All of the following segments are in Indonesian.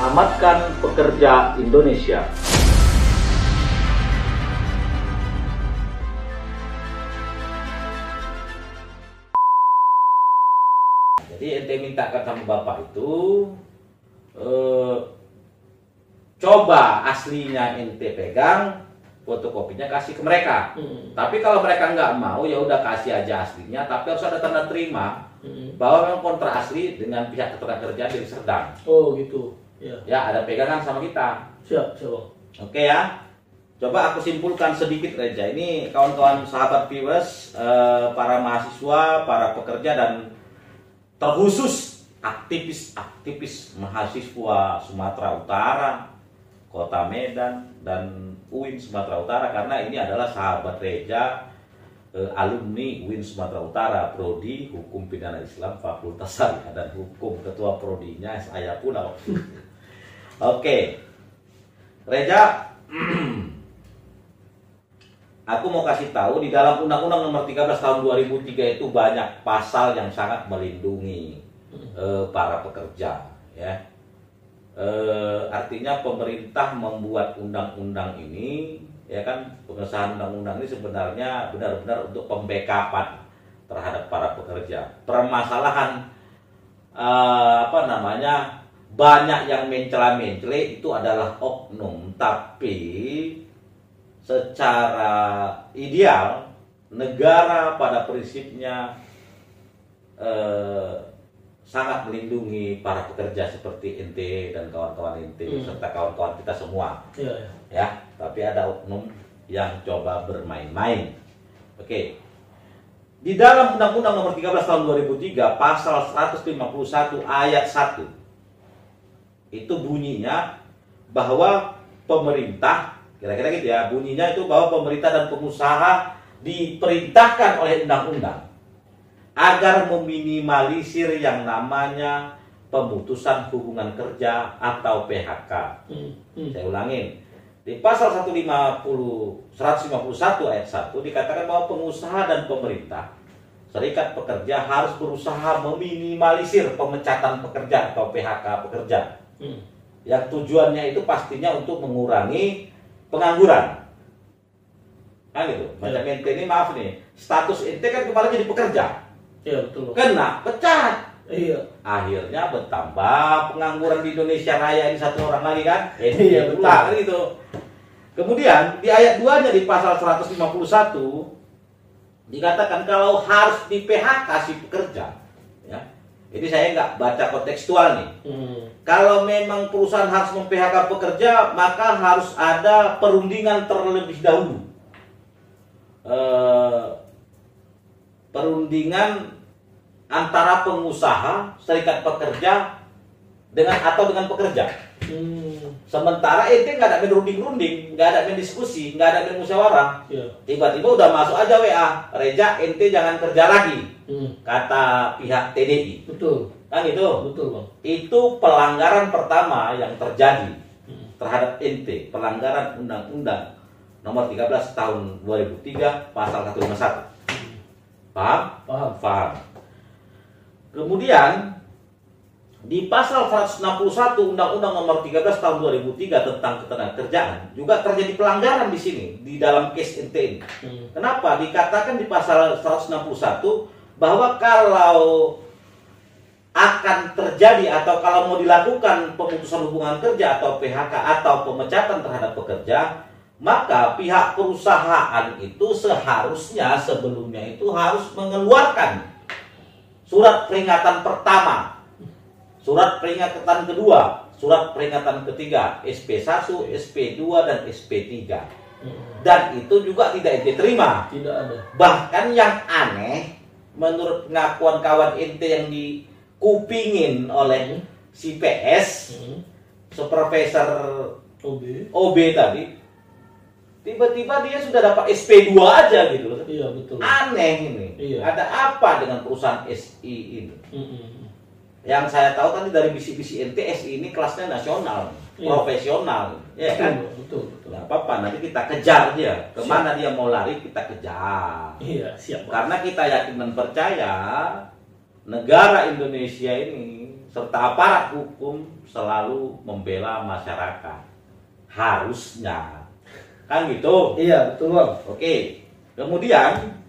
Selamatkan pekerja Indonesia. Jadi ente mintakan sama bapak itu coba aslinya ente pegang, fotokopinya kasih ke mereka. Tapi kalau mereka nggak mau, ya udah kasih aja aslinya. Tapi harus ada tanda terima bahwa memang kontrak asli dengan pihak ketenagakerjaan dari Serdang. Oh gitu. Ya, ada pegangan sama kita. Siap, siap. Oke ya. Coba aku simpulkan sedikit Reja. Ini kawan-kawan sahabat viewers, para mahasiswa, para pekerja dan terkhusus aktivis mahasiswa Sumatera Utara, Kota Medan dan UIN Sumatera Utara, karena ini adalah sahabat Reja, alumni UIN Sumatera Utara, Prodi Hukum Pidana Islam Fakultas Syariah dan Hukum, ketua prodinya saya pula. Oke, Reja, aku mau kasih tahu di dalam Undang-Undang Nomor 13 Tahun 2003 itu banyak pasal yang sangat melindungi para pekerja, ya. Artinya pemerintah membuat undang-undang ini, ya kan, pengesahan undang-undang ini sebenarnya benar-benar untuk pembackupan terhadap para pekerja. Permasalahan banyak yang mencela-mencele itu adalah oknum, tapi secara ideal negara pada prinsipnya sangat melindungi para pekerja seperti ente dan kawan-kawan ente serta kawan-kawan kita semua. Ya, tapi ada oknum yang coba bermain-main. Oke. Di dalam Undang-Undang Nomor 13 Tahun 2003 pasal 151 ayat 1 itu bunyinya bahwa pemerintah, kira-kira gitu ya, bunyinya itu bahwa pemerintah dan pengusaha diperintahkan oleh undang-undang agar meminimalisir yang namanya pemutusan hubungan kerja atau PHK. Saya ulangin. Di pasal 151 ayat 1 dikatakan bahwa pengusaha dan pemerintah, serikat pekerja harus berusaha meminimalisir pemecatan pekerja atau PHK pekerja. Yang tujuannya itu pastinya untuk mengurangi pengangguran. Kan gitu. Macam ente ini, maaf nih, status ente kan kemarin jadi pekerja. Iya, betul. Kena pecat. Iya. Akhirnya bertambah pengangguran di Indonesia Raya ini satu orang lagi kan? Iya, betul. Gitu. Kemudian di ayat 2-nya di pasal 151 dikatakan kalau harus di PHK si pekerja, ya. Jadi saya nggak baca kontekstual nih. Kalau memang perusahaan harus mem-PHK pekerja, maka harus ada perundingan terlebih dahulu. Perundingan antara pengusaha, serikat pekerja dengan pekerja. Sementara itu nggak ada runding-runding, nggak ada diskusi, nggak ada musyawarah. Tiba-tiba udah masuk aja WA, Reja, ente jangan kerja lagi, kata pihak TDI. Betul. Kan itu? Betul, Bang. Itu pelanggaran pertama yang terjadi terhadap ente, pelanggaran Undang-Undang Nomor 13 Tahun 2003 Pasal 151. Paham? Paham. Kemudian di pasal 161 Undang-Undang Nomor 13 Tahun 2003 tentang ketenagakerjaan juga terjadi pelanggaran di sini di dalam case ente ini. Kenapa? Dikatakan di pasal 161 bahwa kalau akan terjadi atau kalau mau dilakukan pemutusan hubungan kerja atau PHK atau pemecatan terhadap pekerja, maka pihak perusahaan itu seharusnya sebelumnya itu harus mengeluarkan surat peringatan pertama, surat peringatan kedua, surat peringatan ketiga, SP1, SP2 dan SP3. Dan itu juga tidak diterima. Tidak ada. Bahkan yang aneh, menurut pengakuan kawan ente yang dikupingin oleh si PS, Supervisor OB tadi, tiba-tiba dia sudah dapat SP2 aja gitu. Iya, betul. Aneh ini. Iya. Ada apa dengan perusahaan SI ini? Yang saya tahu tadi dari bisi-bisi ente, SI ini kelasnya nasional, profesional, ya kan? Betul. Nggak apa-apa, nanti kita kejar dia. Kemana dia mau lari, kita kejar. Iya, siap. Karena kita yakin dan percaya negara Indonesia ini serta aparat hukum selalu membela masyarakat. Harusnya. Kan gitu? Iya, betul Bang. Oke. Kemudian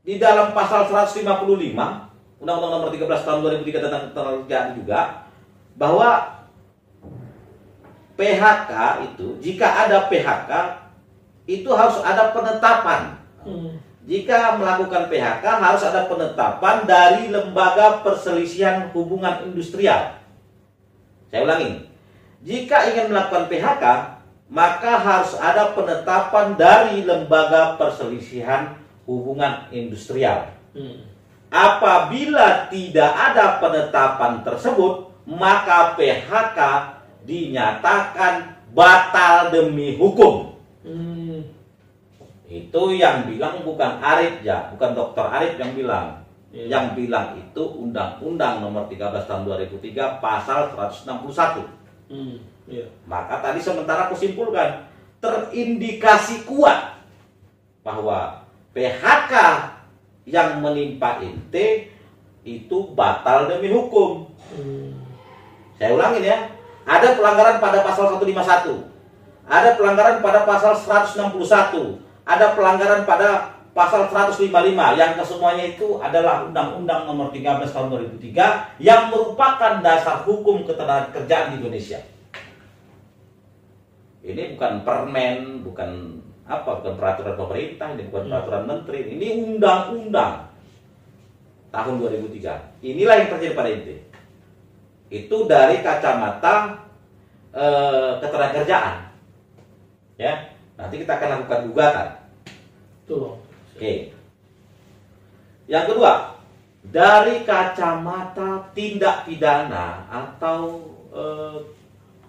di dalam pasal 155 Undang-Undang Nomor 13 Tahun 2003 tentang Ketenagakerjaan juga bahwa PHK itu, jika ada PHK itu harus ada penetapan. Jika melakukan PHK harus ada penetapan dari Lembaga Perselisihan Hubungan Industrial. Saya ulangi, jika ingin melakukan PHK maka harus ada penetapan dari Lembaga Perselisihan Hubungan Industrial. Apabila tidak ada penetapan tersebut, maka PHK dinyatakan batal demi hukum. Itu yang bilang bukan Arif ya, bukan Dr. Arif yang bilang. Yang bilang itu Undang-Undang Nomor 13 Tahun 2003 Pasal 161. Maka tadi sementara aku simpulkan terindikasi kuat bahwa PHK yang menimpa ente itu batal demi hukum. Saya ulangin ya, ada pelanggaran pada pasal 151, ada pelanggaran pada pasal 161, ada pelanggaran pada pasal 155, yang kesemuanya itu adalah Undang-Undang Nomor 13 Tahun 2003 yang merupakan dasar hukum ketenagakerjaan di Indonesia. Ini bukan permen, bukan peraturan pemerintah, ini bukan peraturan menteri, ini undang-undang tahun 2003. Inilah yang terjadi pada ente. Itu dari kacamata ketenagakerjaan. Ya, nanti kita akan lakukan gugatan. Betul. Oke. Yang kedua, dari kacamata tindak pidana atau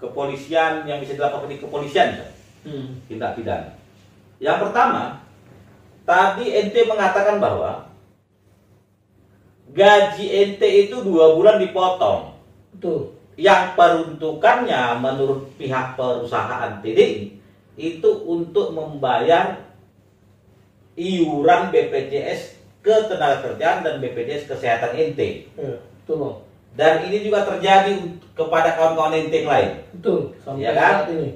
kepolisian yang bisa dilakukan di kepolisian, tindak pidana. Yang pertama, tadi ente mengatakan bahwa gaji ente itu 2 bulan dipotong. Betul. Yang peruntukannya menurut pihak perusahaan TDI itu untuk membayar iuran BPJS Ketenagakerjaan dan BPJS Kesehatan ente. Betul. Dan ini juga terjadi kepada kawan-kawan ente yang lain. Betul. Sampai Ya kan? saat ini.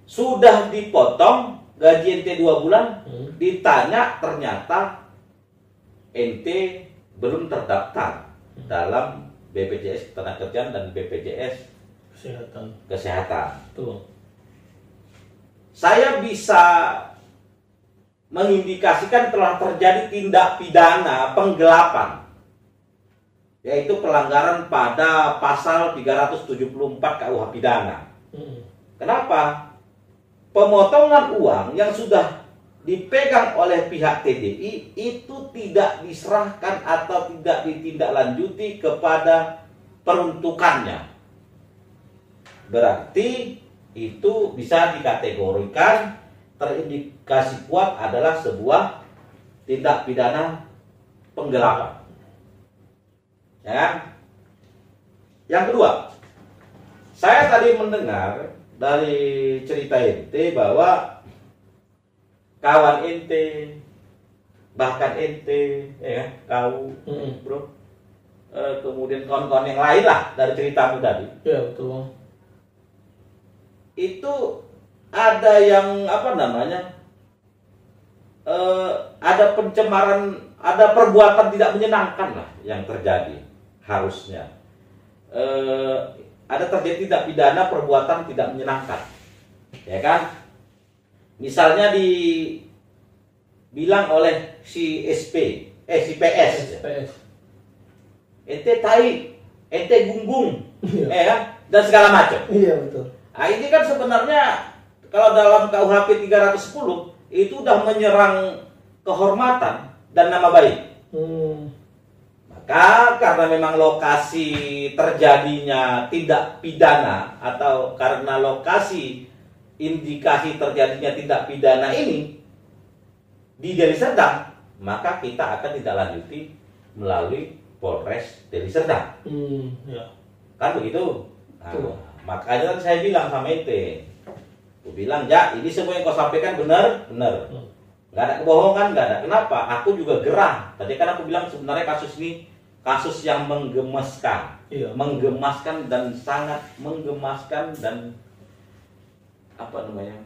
Sudah dipotong gaji ente 2 bulan, ditanya ternyata ente belum terdaftar dalam BPJS Ketenagakerjaan dan BPJS Kesehatan. Betul. Saya bisa mengindikasikan telah terjadi tindak pidana penggelapan, yaitu pelanggaran pada pasal 374 KUH pidana. Kenapa? Pemotongan uang yang sudah dipegang oleh pihak TDI itu tidak diserahkan atau tidak ditindaklanjuti kepada peruntukannya. Berarti itu bisa dikategorikan terindikasi kuat adalah sebuah tindak pidana penggelapan. Ya. Yang kedua, saya tadi mendengar dari cerita ente bahwa kawan ente, bahkan ente, ya kau, bro, kemudian kawan-kawan yang lain lah dari ceritamu tadi. Ya betul. Itu ada yang ada pencemaran, ada perbuatan tidak menyenangkan lah yang terjadi. Harusnya ada terjadi tindak pidana perbuatan tidak menyenangkan, ya kan? Misalnya dibilang oleh si si PS, ente tai, ente gunggung, ya, dan segala macam. Iya betul. Nah, ini kan sebenarnya kalau dalam KUHP 310 itu udah menyerang kehormatan dan nama baik. Maka karena memang lokasi terjadinya tindak pidana atau karena lokasi indikasi terjadinya tindak pidana ini di Deli Serdang, maka kita akan tidak lanjuti melalui Polres Deli Serdang. Ya. Kan begitu? Nah, makanya kan saya bilang sama ente, aku bilang, ya ini semua yang kau sampaikan benar. nggak ada kebohongan, nggak ada. Kenapa? Aku juga gerah. Tadi kan aku bilang sebenarnya kasus ini kasus yang menggemaskan, menggemaskan dan sangat menggemaskan dan apa namanya,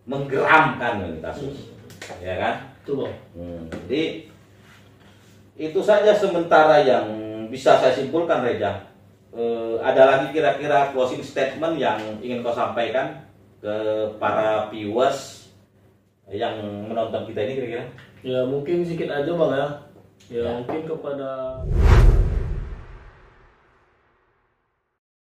menggeramkan ini kasus, ya kan? Betul Bang. Jadi itu saja sementara yang bisa saya simpulkan, Reza. Ada lagi kira-kira closing statement yang ingin kau sampaikan ke para viewers yang menonton kita ini kira-kira? Ya mungkin sedikit aja Bang ya. Ya mungkin kepada